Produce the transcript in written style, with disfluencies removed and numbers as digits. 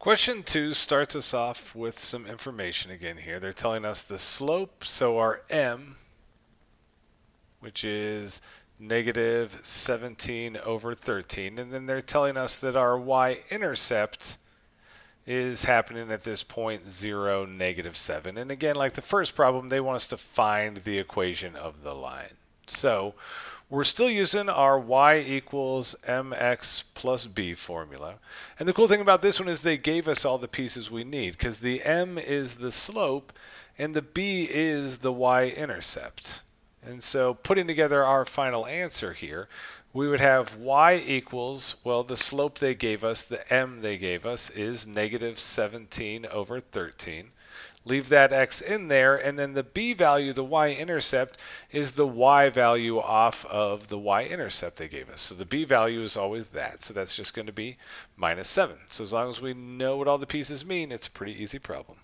Question 2 starts us off with some information again here. They're telling us the slope, so our m, which is negative 17 over 13, and then they're telling us that our y-intercept is happening at this point 0, negative 7. And again, like the first problem, they want us to find the equation of the line. So we're still using our y equals mx plus b formula. And the cool thing about this one is they gave us all the pieces we need, because the m is the slope and the b is the y-intercept. And so putting together our final answer here, we would have y equals, well, the slope they gave us, the m they gave us, is negative 17 over 13. Leave that x in there, and then the b value, the y-intercept, is the y value off of the y-intercept they gave us. So the b value is always that. So that's just going to be minus 7. So as long as we know what all the pieces mean, it's a pretty easy problem.